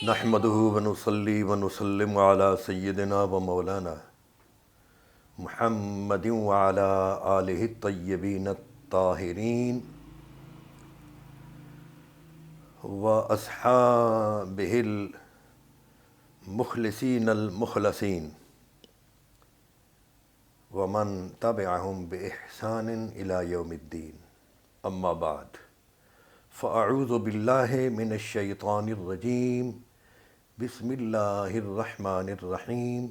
نحمده ونصلي ونسلم على سيدنا ومولانا محمد وعلى آله الطيبين الطاهرين وأصحابه المخلصين المخلصين ومن تبعهم بإحسان إلى يوم الدين. أما بعد، فأعوذ بالله من الشيطان الرجيم. بسم الله الرحمن الرحيم.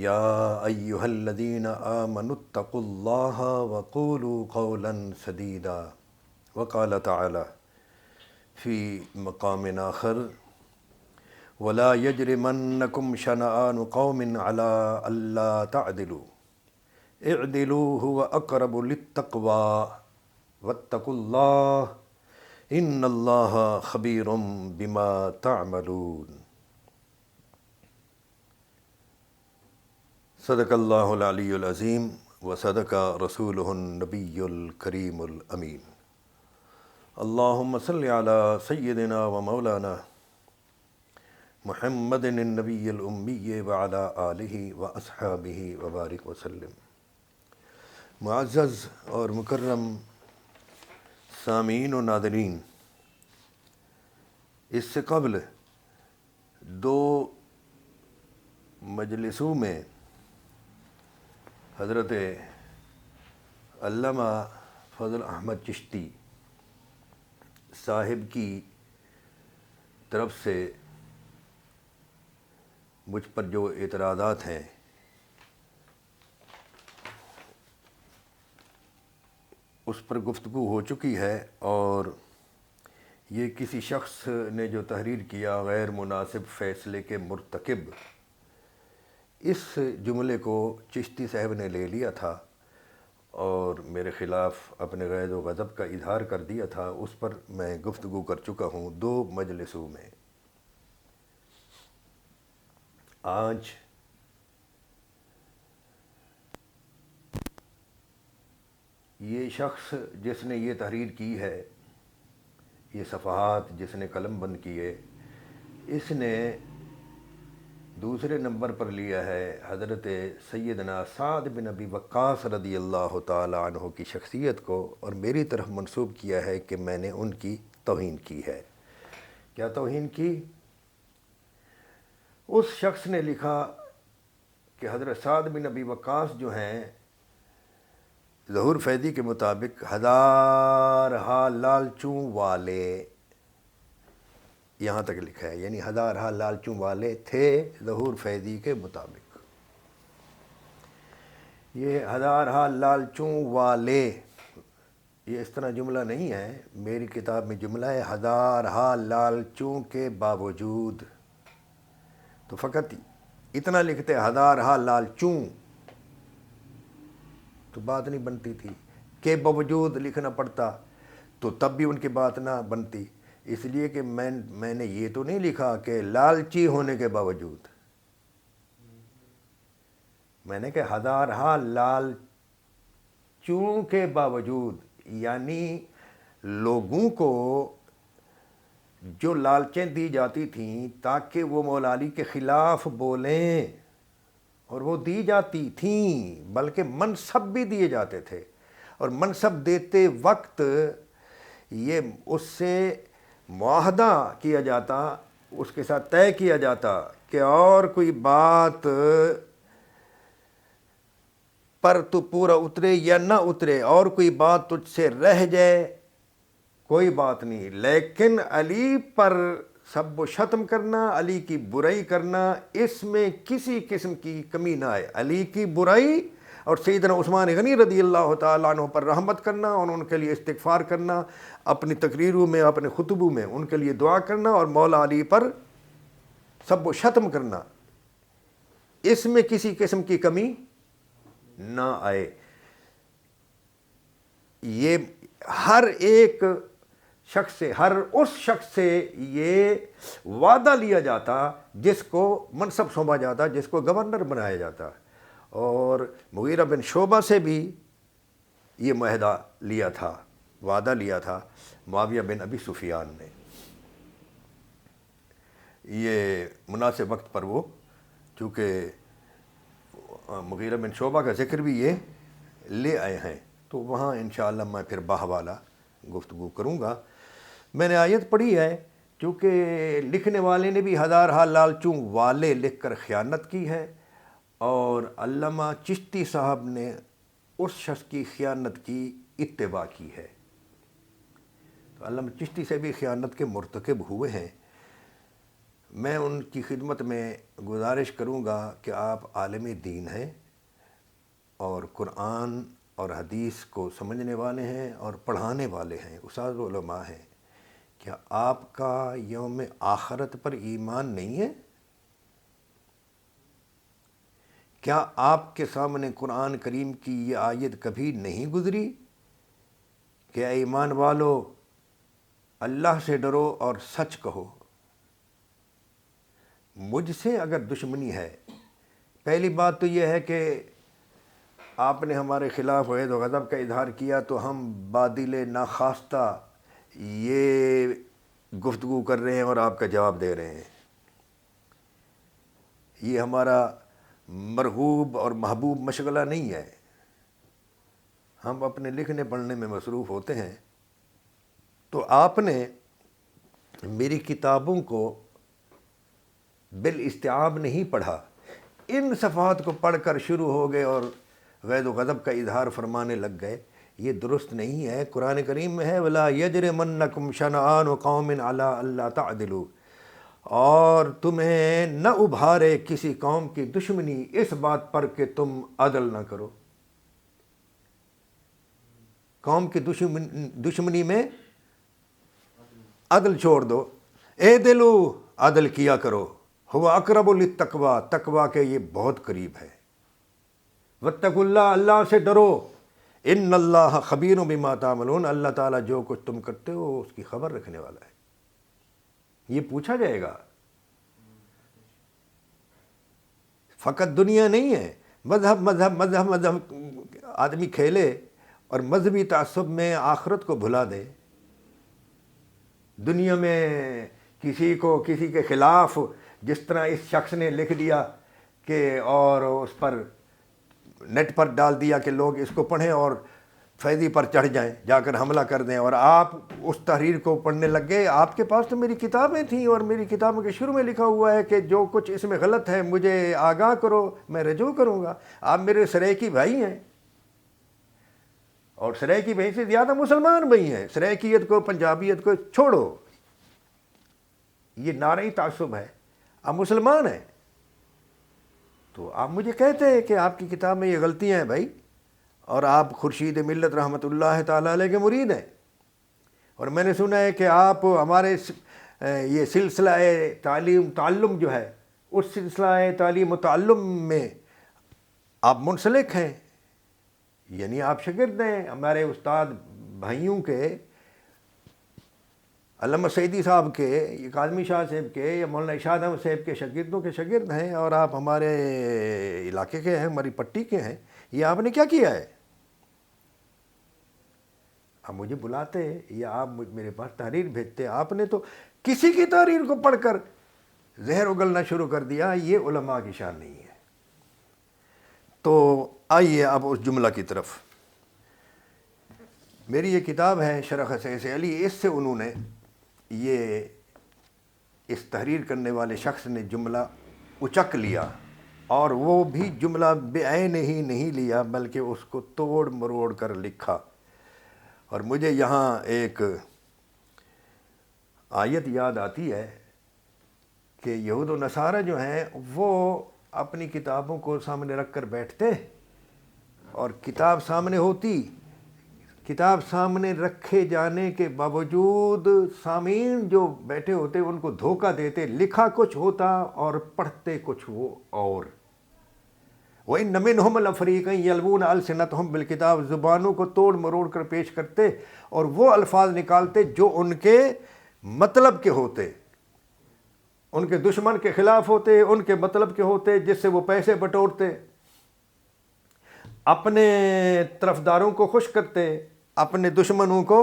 يا أيها الذين آمنوا اتقوا الله وقولوا قولا سديدا. وقال تعالى في مقام آخر: ولا يجرمنكم شنآن قوم على ألا تعدلوا اعدلوا هو أقرب للتقوى واتقوا الله ان اللہ خبیر بما تعملون. صدق اللہ العلی العظیم وصدق رسولہ النبی الکریم الامین. اللہم صل علی سیدنا و مولانا محمد النبی الامی وعلی آلہ و اصحابہ وبارک وسلم. معزز اور مکرم سامعین و ناظرین، اس سے قبل دو مجلسوں میں حضرت علامہ فضل احمد چشتی صاحب کی طرف سے مجھ پر جو اعتراضات ہیں اس پر گفتگو ہو چکی ہے، اور یہ کسی شخص نے جو تحریر کیا غیر مناسب فیصلے کے مرتکب، اس جملے کو چشتی صاحب نے لے لیا تھا اور میرے خلاف اپنے غیظ و غضب کا اظہار کر دیا تھا. اس پر میں گفتگو کر چکا ہوں دو مجلسوں میں. آج یہ شخص جس نے یہ تحریر کی ہے، یہ صفحات جس نے قلم بند کیے، اس نے دوسرے نمبر پر لیا ہے حضرت سیدنا سعد بن ابی وقاص رضی اللہ تعالی عنہ کی شخصیت کو، اور میری طرف منسوب کیا ہے کہ میں نے ان کی توہین کی ہے. کیا توہین کی؟ اس شخص نے لکھا کہ حضرت سعد بن ابی وقاص جو ہیں ظہور فیضی کے مطابق ہزارہا لالچوں والے، یہاں تک لکھا ہے، یعنی ہزارہا لالچوں والے تھے ظہور فیضی کے مطابق. یہ ہزارہا لالچوں والے، یہ اس طرح جملہ نہیں ہے. میری کتاب میں جملہ ہے ہزارہا لالچوں کے باوجود. تو فقط اتنا لکھتے ہزارہا لالچوں تو بات نہیں بنتی تھی. کے باوجود لکھنا پڑتا تو تب بھی ان کی بات نہ بنتی. اس لیے کہ میں نے یہ تو نہیں لکھا کہ لالچی ہونے کے باوجود، میں نے کہ ہزارہا لالچوں کے باوجود، یعنی لوگوں کو جو لالچیں دی جاتی تھیں تاکہ وہ مولا علی کے خلاف بولیں، اور وہ دی جاتی تھیں، بلکہ منصب بھی دیے جاتے تھے. اور منصب دیتے وقت یہ اس سے معاہدہ کیا جاتا، اس کے ساتھ طے کیا جاتا کہ اور کوئی بات پر تو پورا اترے یا نہ اترے، اور کوئی بات تجھ سے رہ جائے کوئی بات نہیں، لیکن علی پر سب و شتم کرنا، علی کی برائی کرنا، اس میں کسی قسم کی کمی نہ آئے. علی کی برائی اور سیدنا عثمان غنی رضی اللہ تعالیٰ عنہ پر رحمت کرنا اور ان کے لیے استغفار کرنا، اپنی تقریروں میں اپنے خطبوں میں ان کے لیے دعا کرنا، اور مولا علی پر سب و شتم کرنا، اس میں کسی قسم کی کمی نہ آئے. یہ ہر ایک شخص سے، ہر اس شخص سے یہ وعدہ لیا جاتا جس کو منصب سونپا جاتا، جس کو گورنر بنایا جاتا. اور مغیرہ بن شعبہ سے بھی یہ معاہدہ لیا تھا، وعدہ لیا تھا معاویہ بن ابی سفیان نے. یہ مناسب وقت پر وہ چونکہ مغیرہ بن شعبہ کا ذکر بھی یہ لے آئے ہیں، تو وہاں انشاءاللہ میں پھر باہوالا گفتگو کروں گا۔ میں نے آیت پڑھی ہے، چونکہ لکھنے والے نے بھی ہزارہا لالچوں والے لکھ کر خیانت کی ہے، اور علامہ چشتی صاحب نے اس شخص کی خیانت کی اتباع کی ہے، تو علامہ چشتی سے بھی خیانت کے مرتکب ہوئے ہیں۔ میں ان کی خدمت میں گزارش کروں گا کہ آپ عالم دین ہیں اور قرآن اور حدیث کو سمجھنے والے ہیں اور پڑھانے والے ہیں، استاد علماء ہیں، کیا آپ کا یوم آخرت پر ایمان نہیں ہے؟ کیا آپ کے سامنے قرآن کریم کی یہ آیت کبھی نہیں گزری کہ اے ایمان والو اللہ سے ڈرو اور سچ کہو؟ مجھ سے اگر دشمنی ہے، پہلی بات تو یہ ہے کہ آپ نے ہمارے خلاف عید و غضب کا اظہار کیا، تو ہم بادل ناخواستہ یہ گفتگو کر رہے ہیں اور آپ کا جواب دے رہے ہیں۔ یہ ہمارا مرغوب اور محبوب مشغلہ نہیں ہے، ہم اپنے لکھنے پڑھنے میں مصروف ہوتے ہیں۔ تو آپ نے میری کتابوں کو بالاستیعاب نہیں پڑھا، ان صفحات کو پڑھ کر شروع ہو گئے اور غیظ و غضب کا اظہار فرمانے لگ گئے، یہ درست نہیں ہے۔ قرآن کریم میں ہے وَلَا يَجْرِمَنَّكُمْ شَنَآنُ قَوْمٍ عَلَىٰ أَلَّا تَعْدِلُوا، اور تمہیں نہ ابھارے کسی قوم کی دشمنی اس بات پر کہ تم عدل نہ کرو۔ قوم کی دشمنی میں عدل چھوڑ دو، اے دلو عدل کیا کرو، ہوا اقرب للتقویٰ، تقویٰ کے یہ بہت قریب ہے۔ واتقوا اللہ، اللہ سے ڈرو، ان اللہ خبیر بما تعملون، اللہ تعالیٰ جو کچھ تم کرتے ہو اس کی خبر رکھنے والا ہے۔ یہ پوچھا جائے گا، فقط دنیا نہیں ہے، مذہب مذہب مذہب مذہب آدمی کھیلے اور مذہبی تعصب میں آخرت کو بھلا دے۔ دنیا میں کسی کے خلاف جس طرح اس شخص نے لکھ دیا کہ اور اس پر نیٹ پر ڈال دیا کہ لوگ اس کو پڑھیں اور فیضی پر چڑھ جائیں، جا کر حملہ کر دیں، اور آپ اس تحریر کو پڑھنے لگ گئے۔ آپ کے پاس تو میری کتابیں تھیں اور میری کتابوں کے شروع میں لکھا ہوا ہے کہ جو کچھ اس میں غلط ہے مجھے آگاہ کرو، میں رجوع کروں گا۔ آپ میرے سرائیکی بھائی ہیں، اور سرائیکی بھائی سے زیادہ مسلمان بھائی ہیں۔ سرائیکیت کو، پنجابیت کو چھوڑو، یہ نعرئی تعصب ہے، آپ مسلمان ہیں۔ تو آپ مجھے کہتے ہیں کہ آپ کی کتاب میں یہ غلطیاں ہیں بھائی، اور آپ خورشید ملت رحمۃ اللہ تعالیٰ علیہ کے مرید ہیں، اور میں نے سنا ہے کہ آپ ہمارے یہ سلسلہ تعلم جو ہے، اس سلسلہ تعلیم و تعلم میں آپ منسلک ہیں، یعنی آپ شاگرد ہیں ہمارے استاد بھائیوں کے، علامہ سعیدی صاحب کے، یا کاظمی شاہ صاحب کے، یا مولانا ارشاد احمد صاحب کے شاگردوں کے شاگرد ہیں، اور آپ ہمارے علاقے کے ہیں، ہماری پٹی کے ہیں۔ یہ آپ نے کیا کیا ہے؟ آپ مجھے بلاتے یا آپ میرے پاس تحریر بھیجتے، آپ نے تو کسی کی تحریر کو پڑھ کر زہر اگلنا شروع کر دیا، یہ علماء کی شان نہیں ہے۔ تو آئیے اب اس جملہ کی طرف۔ میری یہ کتاب ہے شرح خصائص علی، اس سے انہوں نے یہ اس تحریر کرنے والے شخص نے جملہ اچک لیا، اور وہ بھی جملہ بے عین ہی نہیں لیا بلکہ اس کو توڑ مروڑ کر لکھا۔ اور مجھے یہاں ایک آیت یاد آتی ہے کہ یہود و نصارہ جو ہیں وہ اپنی کتابوں کو سامنے رکھ کر بیٹھتے، اور کتاب سامنے ہوتی، کتاب سامنے رکھے جانے کے باوجود سامعین جو بیٹھے ہوتے ان کو دھوکہ دیتے، لکھا کچھ ہوتا اور پڑھتے کچھ وہ اور۔ وَإِنَّ مِنْهُمْ لَفَرِيقًا يَلْوُونَ أَلْسِنَتَهُمْ بِالْكِتَابِ، زبانوں کو توڑ مروڑ کر پیش کرتے اور وہ الفاظ نکالتے جو ان کے مطلب کے ہوتے، ان کے دشمن کے خلاف ہوتے، ان کے مطلب کے ہوتے، جس سے وہ پیسے بٹورتے، اپنے طرفداروں کو خوش کرتے، اپنے دشمنوں کو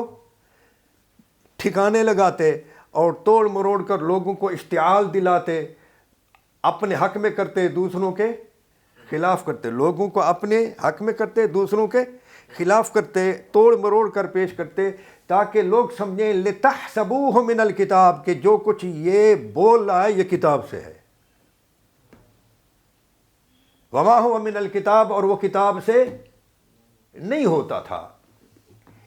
ٹھکانے لگاتے، اور توڑ مروڑ کر لوگوں کو اشتعال دلاتے، اپنے حق میں کرتے دوسروں کے خلاف کرتے، لوگوں کو اپنے حق میں کرتے دوسروں کے خلاف کرتے، توڑ مروڑ کر پیش کرتے، تاکہ لوگ سمجھیں لِتَحْسَبُوهُ مِنَ الْكِتَابِ کہ جو کچھ یہ بول رہا ہے یہ کتاب سے ہے، وَمَا هُوَ مِنَ الْكِتَابِ اور وہ کتاب سے نہیں ہوتا تھا۔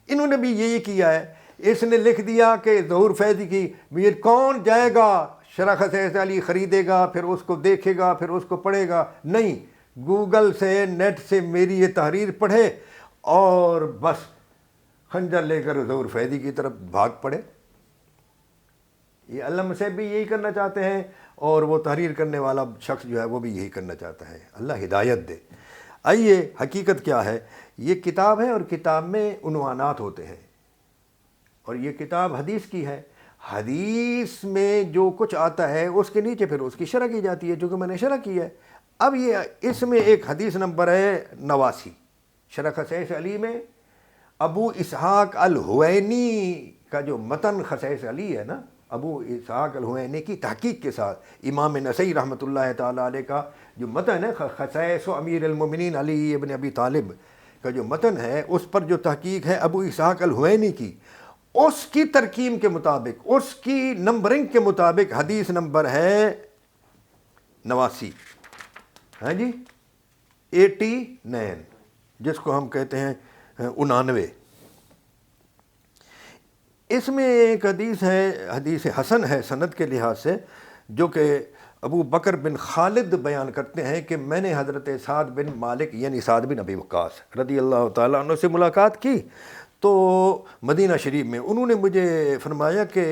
انہوں نے بھی یہی کیا ہے، اس نے لکھ دیا کہ ظہور فیضی کی یہ کون جائے گا شرح خصائص علی خریدے گا، پھر اس کو دیکھے گا، پھر اس کو پڑھے گا، نہیں، گوگل سے نیٹ سے میری یہ تحریر پڑھے اور بس خنجر لے کر ظہور فیضی کی طرف بھاگ پڑے۔ یہ علامہ صاحب بھی یہی کرنا چاہتے ہیں، اور وہ تحریر کرنے والا شخص جو ہے وہ بھی یہی کرنا چاہتا ہے۔ اللہ ہدایت دے۔ آئیے حقیقت کیا ہے، یہ کتاب ہے اور کتاب میں عنوانات ہوتے ہیں، اور یہ کتاب حدیث کی ہے، حدیث میں جو کچھ آتا ہے اس کے نیچے پھر اس کی شرح کی جاتی ہے، جو کہ میں نے شرح کی ہے۔ اب یہ اس میں ایک حدیث نمبر ہے 89 شرح خصائص علی میں، ابو اسحاق الحوینی کا جو متن خصائص علی ہے نا، ابو اسحاق الحوینی کی تحقیق کے ساتھ امام نسائی رحمۃ اللہ تعالیٰ علیہ کا جو متن ہے خصائص امیر المومنین علی ابن ابی طالب کا جو متن ہے، اس پر جو تحقیق ہے ابو اسحاق الحوینی کی، اس کی ترکیم کے مطابق، اس کی نمبرنگ کے مطابق حدیث نمبر ہے 89، ہاں جی 89، جس کو ہم کہتے ہیں 99۔ اس میں ایک حدیث ہے، حدیث حسن ہے سند کے لحاظ سے، جو کہ ابو بکر بن خالد بیان کرتے ہیں کہ میں نے حضرت سعد بن مالک یعنی سعد بن ابی وقاص رضی اللہ تعالیٰ عنہ سے ملاقات کی، تو مدینہ شریف میں انہوں نے مجھے فرمایا کہ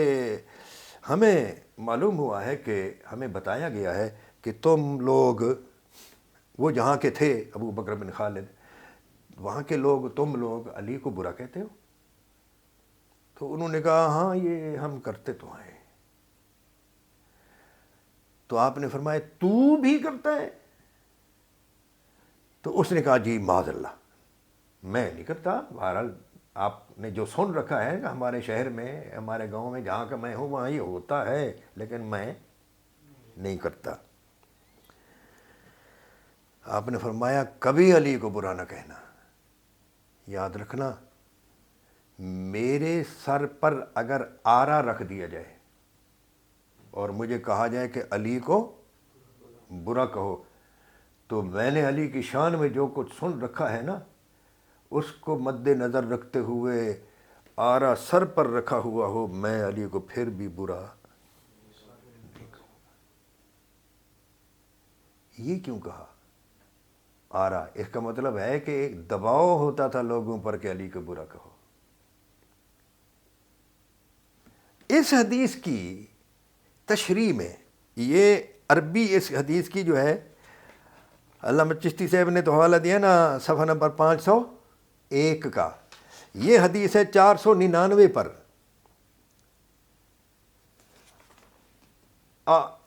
ہمیں معلوم ہوا ہے کہ ہمیں بتایا گیا ہے کہ تم لوگ، وہ جہاں کے تھے ابو بکر بن خالد، وہاں کے لوگ، تم لوگ علی کو برا کہتے ہو؟ تو انہوں نے کہا ہاں یہ ہم کرتے تو ہیں۔ تو آپ نے فرمایا تو بھی کرتا ہے؟ تو اس نے کہا جی معاذ اللہ، میں نہیں کرتا، بہرحال آپ نے جو سن رکھا ہے کہ ہمارے شہر میں، ہمارے گاؤں میں جہاں کا میں ہوں وہاں یہ ہوتا ہے، لیکن میں نہیں کرتا۔ آپ نے فرمایا کبھی علی کو برا نہ کہنا، یاد رکھنا میرے سر پر اگر آرا رکھ دیا جائے اور مجھے کہا جائے کہ علی کو برا کہو، تو میں نے علی کی شان میں جو کچھ سن رکھا ہے نا، اس کو مد نظر رکھتے ہوئے آرا سر پر رکھا ہوا ہو، میں علی کو پھر بھی برا نہیں کہوں گا۔ یہ کیوں کہا آرا؟ اس کا مطلب ہے کہ ایک دباؤ ہوتا تھا لوگوں پر کہ علی کو برا کہو۔ اس حدیث کی تشریح میں، یہ عربی اس حدیث کی جو ہے، علامہ چشتی صاحب نے تو حوالہ دیا نا صفحہ نمبر 501 کا، یہ حدیث ہے 499 پر،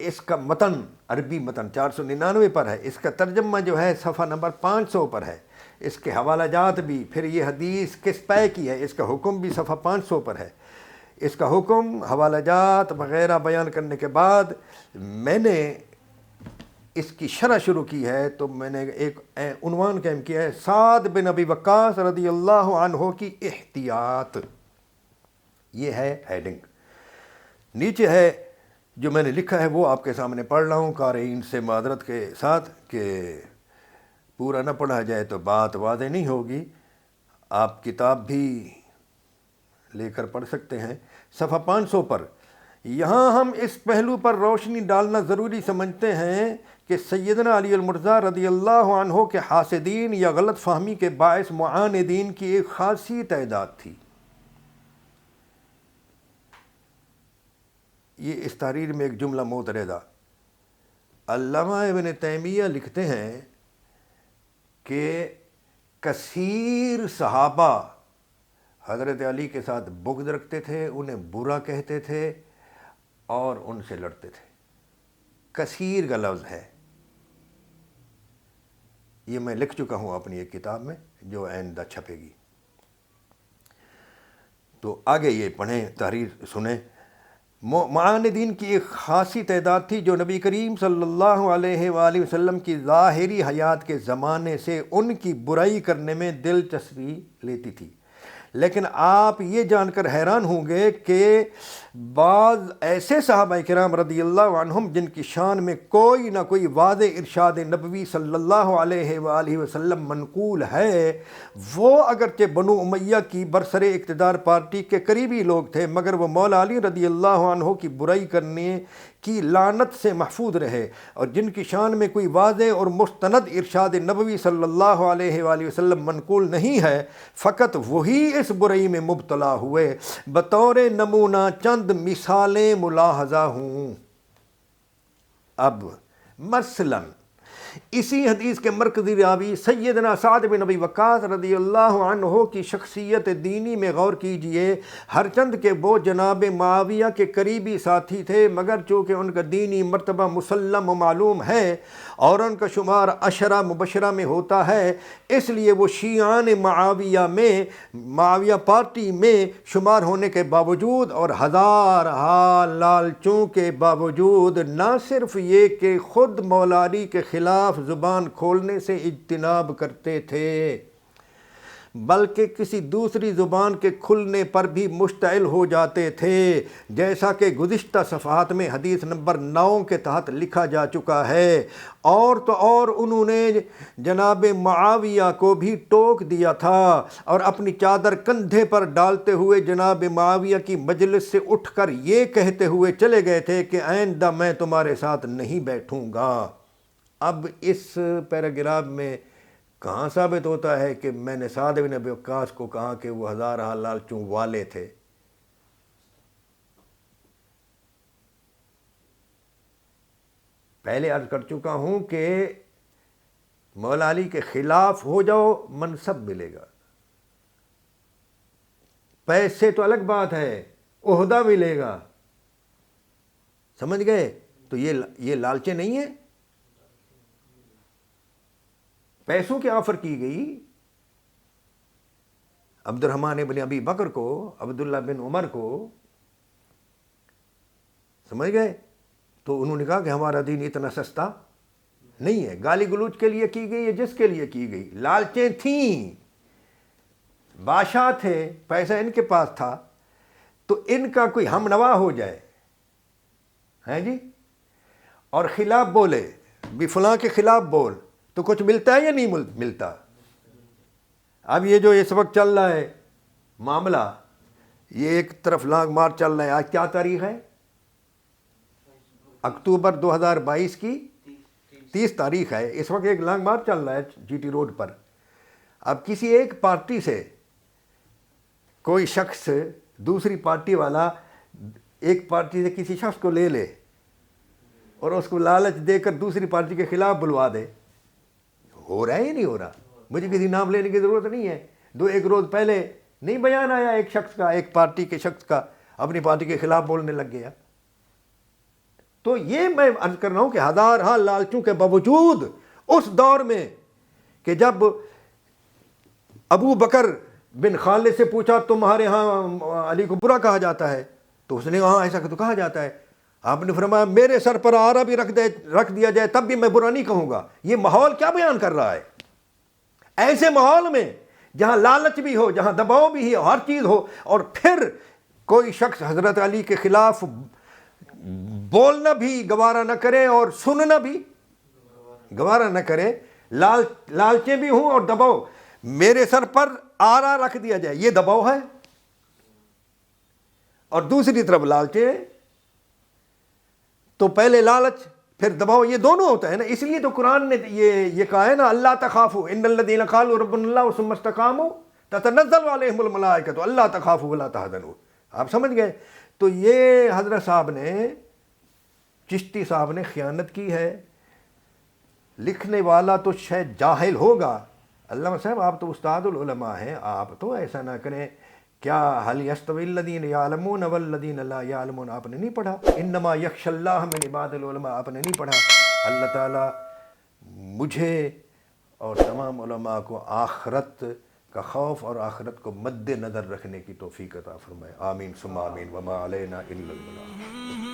اس کا متن، عربی متن 499 پر ہے، اس کا ترجمہ جو ہے صفحہ نمبر 500 پر ہے، اس کے حوالہ جات بھی، پھر یہ حدیث کس پے کی ہے، اس کا حکم بھی صفحہ 500 پر ہے۔ اس کا حکم، حوالہ جات وغیرہ بیان کرنے کے بعد میں نے اس کی شرح شروع کی ہے، تو میں نے ایک عنوان قائم کیا ہے، سعد بن ابی وقاص رضی اللہ عنہ کی احتیاط۔ یہ ہے ہیڈنگ۔ نیچے ہے جو میں نے لکھا ہے وہ آپ کے سامنے پڑھ رہا ہوں، قارئین سے معذرت کے ساتھ کہ پورا نہ پڑھا جائے تو بات واضح نہیں ہوگی، آپ کتاب بھی لے کر پڑھ سکتے ہیں۔ صفحہ 500 پر یہاں ہم اس پہلو پر روشنی ڈالنا ضروری سمجھتے ہیں کہ سیدنا علی المرتضیٰ رضی اللہ عنہ کے حاسدین یا غلط فہمی کے باعث معاندین کی ایک خاصی تعداد تھی۔ یہ اس تحریر میں ایک جملہ متردہ، علامہ ابن تیمیہ لکھتے ہیں کہ کثیر صحابہ حضرت علی کے ساتھ بغض رکھتے تھے، انہیں برا کہتے تھے اور ان سے لڑتے تھے۔ کثیر کا لفظ ہے، یہ میں لکھ چکا ہوں اپنی ایک کتاب میں جو آئندہ چھپے گی۔ تو آگے یہ پڑھیں، تحریر سنیں۔ معاندین کی ایک خاصی تعداد تھی جو نبی کریم صلی اللہ علیہ وآلہ وسلم کی ظاہری حیات کے زمانے سے ان کی برائی کرنے میں دلچسپی لیتی تھی، لیکن آپ یہ جان کر حیران ہوں گے کہ بعض ایسے صحابہ کرام رضی اللہ عنہم جن کی شان میں کوئی نہ کوئی واضح ارشاد نبوی صلی اللہ علیہ وآلہ وسلم منقول ہے، وہ اگرچہ بنو امیہ کی برسر اقتدار پارٹی کے قریبی لوگ تھے، مگر وہ مولا علی رضی اللہ عنہ کی برائی کرنے کی لعنت سے محفوظ رہے، اور جن کی شان میں کوئی واضح اور مستند ارشاد نبوی صلی اللہ علیہ وآلہ وسلم منقول نہیں ہے، فقط وہی اس برائی میں مبتلا ہوئے۔ بطور نمونہ چند مثالیں ملاحظہ ہوں۔ اب مثلا اسی حدیث کے مرکزی راوی سیدنا سعد بن ابی وقاص رضی اللہ عنہ کی شخصیت دینی میں غور کیجئے۔ ہرچند کہ وہ جناب معاویہ کے قریبی ساتھی تھے، مگر چونکہ ان کا دینی مرتبہ مسلم و معلوم ہے اور ان کا شمار عشرہ مبشرہ میں ہوتا ہے، اس لیے وہ شیعان معاویہ پارٹی میں شمار ہونے کے باوجود اور ہزارہا لالچوں کے باوجود نہ صرف یہ کہ خود مولا علی کے خلاف زبان کھولنے سے اجتناب کرتے تھے، بلکہ کسی دوسری زبان کے کھلنے پر بھی مشتعل ہو جاتے تھے، جیسا کہ گزشتہ صفحات میں حدیث نمبر 9 کے تحت لکھا جا چکا ہے۔ اور تو اور انہوں نے جناب معاویہ کو بھی ٹوک دیا تھا اور اپنی چادر کندھے پر ڈالتے ہوئے جناب معاویہ کی مجلس سے اٹھ کر یہ کہتے ہوئے چلے گئے تھے کہ آئندہ میں تمہارے ساتھ نہیں بیٹھوں گا۔ اب اس پیراگراف میں کہاں ثابت ہوتا ہے کہ میں نے سعد بن ابی وقاص کو کہا کہ وہ ہزارہ لالچوں والے تھے؟ پہلے عرض کر چکا ہوں کہ مولا علی کے خلاف ہو جاؤ منصب ملے گا، پیسے تو الگ بات ہے، عہدہ ملے گا، سمجھ گئے؟ تو یہ لالچیں نہیں ہیں۔ پیسوں کی آفر کی گئی عبد الرحمن بن ابی بکر کو، عبداللہ بن عمر کو، سمجھ گئے؟ تو انہوں نے کہا کہ ہمارا دین اتنا سستا نہیں ہے۔ گالی گلوچ کے لیے کی گئی ہے، جس کے لیے کی گئی، لالچیں تھیں، بادشاہ تھے، پیسہ ان کے پاس تھا، تو ان کا کوئی ہم نوا ہو جائے ہیں جی، اور خلاف بولے بھی، فلاں کے خلاف بول، تو کچھ ملتا ہے یا نہیں ملتا؟ اب یہ جو اس وقت چل رہا ہے معاملہ، یہ ایک طرف لانگ مارچ چل رہا ہے۔ آج کیا تاریخ ہے؟ اکتوبر 2022 کی 30 تاریخ ہے۔ اس وقت ایک لانگ مارچ چل رہا ہے جی ٹی روڈ پر۔ اب کسی ایک پارٹی سے کوئی شخص، دوسری پارٹی والا ایک پارٹی سے کسی شخص کو لے لے اور اس کو لالچ دے کر دوسری پارٹی کے خلاف بلوا دے، ہو رہا ہے یا نہیں ہو رہا؟ مجھے کسی نام لینے کی ضرورت نہیں ہے۔ ایک روز پہلے نہیں بیان آیا ایک شخص کا، ایک پارٹی کے شخص کا، اپنی پارٹی کے خلاف بولنے لگ گیا۔ تو یہ میں عرض کر رہا ہوں کہ ہزارہا لالچوں کے باوجود اس دور میں کہ جب ابو بکر بن خالد سے پوچھا تمہارے ہاں علی کو برا کہا جاتا ہے، تو اس نے کہا ایسا تو کہا جاتا ہے۔ آپ نے فرمایا میرے سر پر آرا بھی رکھ دیا جائے تب بھی میں برا نہیں کہوں گا۔ یہ ماحول کیا بیان کر رہا ہے؟ ایسے ماحول میں جہاں لالچ بھی ہو، جہاں دباؤ بھی ہو، ہر چیز ہو، اور پھر کوئی شخص حضرت علی کے خلاف بولنا بھی گوارا نہ کرے اور سننا بھی گوارا نہ کرے، لالچیں بھی ہوں اور دباؤ، میرے سر پر آرا رکھ دیا جائے، یہ دباؤ ہے، اور دوسری طرف لالچیں، تو پہلے لالچ پھر دباؤ، یہ دونوں ہوتا ہے نا۔ اس لیے تو قرآن نے یہ کہا ہے نا، اللہ تخافوا ان الذین قالوا ربنا اللہ ثم استقاموا تتنزل علیہم الملائکۃ الا تخافوا ولا تحزنوا۔ آپ سمجھ گئے؟ تو یہ حضرت صاحب نے، چشتی صاحب نے خیانت کی ہے۔ لکھنے والا تو شاید جاہل ہوگا، علامہ صاحب آپ تو استاد العلماء ہیں، آپ تو ایسا نہ کریں۔ کیا حل یستوی الذین یعلمون والذین لا یعلمون آپ نے نہیں پڑھا؟ انما یخشی اللہ من عباد العلماء آپ نے نہیں پڑھا؟ اللہ تعالیٰ مجھے اور تمام علماء کو آخرت کا خوف اور آخرت کو مد نظر رکھنے کی توفیق عطا فرمائے. آمین ثم آمین. وما علینا الا البلاغ.